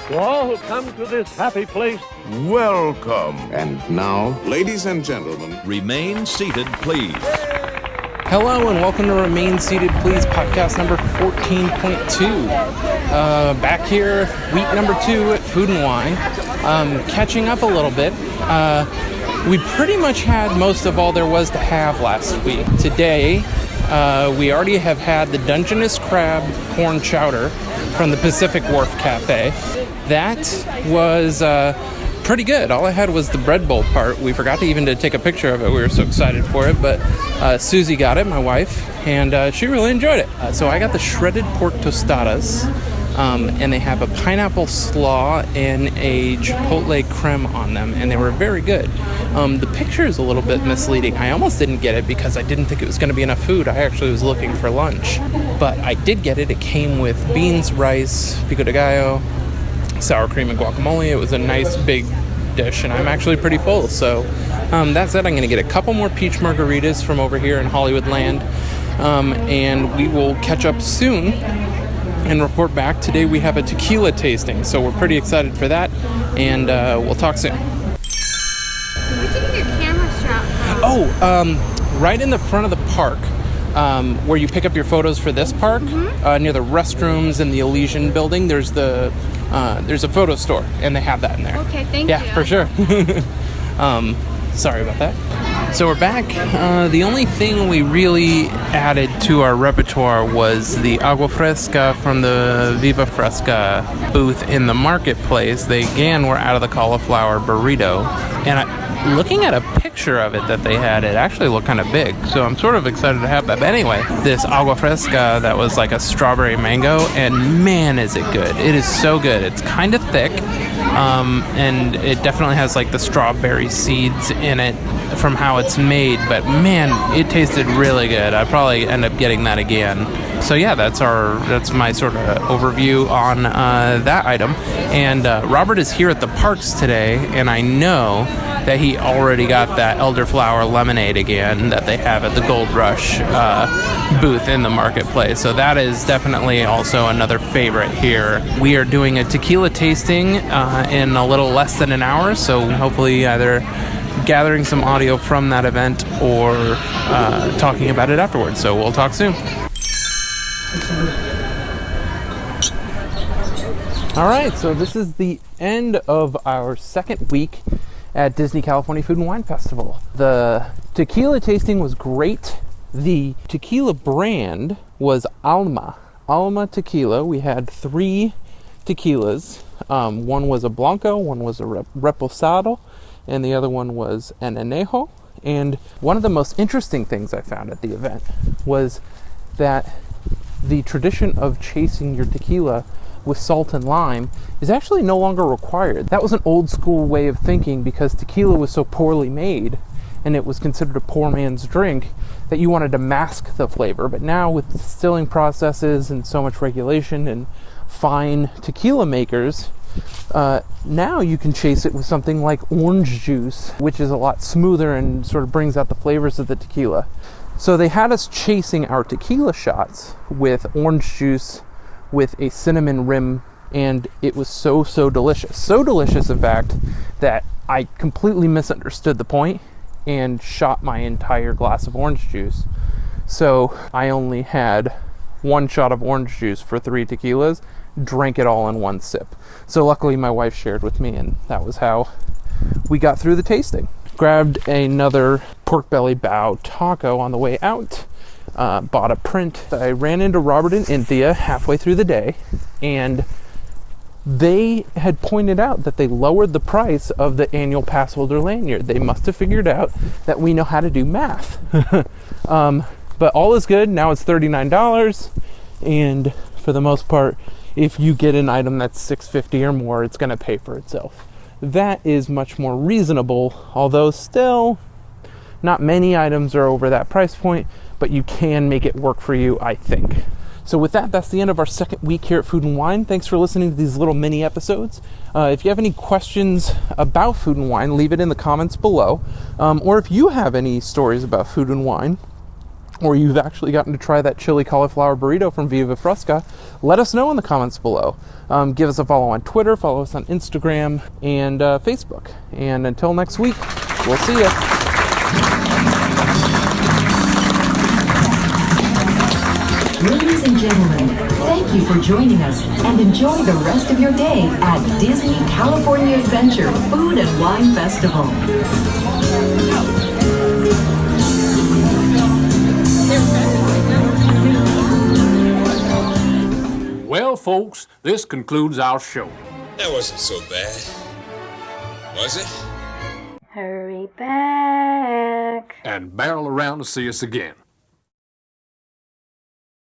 To all who come to this happy place, welcome. And now, ladies and gentlemen, remain seated, please. Hello and welcome to Remain Seated Please podcast number 14.2. Back here, week number 2 at Food and Wine. Catching up a little bit. We pretty much had most of all there was to have last week. Today, we already have had the Dungeness Crab Corn Chowder from the Pacific Wharf Cafe. That was pretty good. All I had was the bread bowl part. We forgot to even to take a picture of it. We were so excited for it, but Susie got it, my wife, and she really enjoyed it. So I got the shredded pork tostadas, and they have a pineapple slaw and a chipotle creme on them, and they were very good. The picture is a little bit misleading. I almost didn't get it because I didn't think it was going to be enough food. I actually was looking for lunch, but I did get it. It came with beans, rice, pico de gallo, sour cream, and guacamole. It was a nice big dish, and I'm actually pretty full. So that said, I'm going to get a couple more peach margaritas from over here in Hollywood Land, and we will catch up soon and report back. Today we have a tequila tasting, so we're pretty excited for that, and we'll talk soon. Where'd you get your camera strap from? Oh, right in the front of the park, where you pick up your photos for this park, near the restrooms in the Elysian building, there's a photo store, and they have that in there. Okay, thank you. Yeah, for sure. Sorry about that. So we're back. The only thing we really added to our repertoire was the agua fresca from the Viva Fresca booth in the marketplace. They again were out of the cauliflower burrito, and looking at a picture of it that they had, it actually looked kind of big, so I'm sort of excited to have that. But anyway, this agua fresca that was like a strawberry mango, and man is it good. It is so good. It's kind of thick, and it definitely has like the strawberry seeds in it from how it's made, but man, it tasted really good. I'd probably end up getting that again. So yeah, that's my sort of overview on that item. And Robert is here at the parks today, and I know that he already got that elderflower lemonade again that they have at the Gold Rush booth in the marketplace. So that is definitely also another favorite here. We are doing a tequila tasting in a little less than an hour, so hopefully either gathering some audio from that event or talking about it afterwards. So we'll talk soon. All right, so this is the end of our second week at Disney California Food and Wine Festival. The tequila tasting was great. The tequila brand was Alma Tequila. We had 3 tequilas. One was a Blanco, one was a Reposado, and the other one was an Anejo. And one of the most interesting things I found at the event was that the tradition of chasing your tequila with salt and lime is actually no longer required. That was an old school way of thinking because tequila was so poorly made and it was considered a poor man's drink that you wanted to mask the flavor. But now with distilling processes and so much regulation and fine tequila makers, now you can chase it with something like orange juice, which is a lot smoother and sort of brings out the flavors of the tequila. So they had us chasing our tequila shots with orange juice with a cinnamon rim, and it was so delicious. So delicious, in fact, that I completely misunderstood the point and shot my entire glass of orange juice. So I only had 1 shot of orange juice for 3 tequilas, drank it all in 1 sip. So luckily my wife shared with me, and that was how we got through the tasting. Grabbed another pork belly bao taco on the way out. Bought a print. I ran into Robert and Inthea halfway through the day, and they had pointed out that they lowered the price of the annual pass holder lanyard. They must have figured out that we know how to do math. But all is good. Now it's $39, and for the most part, if you get an item that's $6.50 or more, it's going to pay for itself. That is much more reasonable, although still not many items are over that price point, but you can make it work for you, I think. So with that, that's the end of our second week here at Food and Wine. Thanks for listening to these little mini episodes. If you have any questions about Food and Wine, leave it in the comments below. Or if you have any stories about Food and Wine, or you've actually gotten to try that chili cauliflower burrito from Viva Fresca, let us know in the comments below. Give us a follow on Twitter, follow us on Instagram and Facebook. And until next week, we'll see ya. Ladies and gentlemen, thank you for joining us and enjoy the rest of your day at Disney California Adventure Food and Wine Festival. Well, folks, this concludes our show. That wasn't so bad, was it? Hurry back. And barrel around to see us again.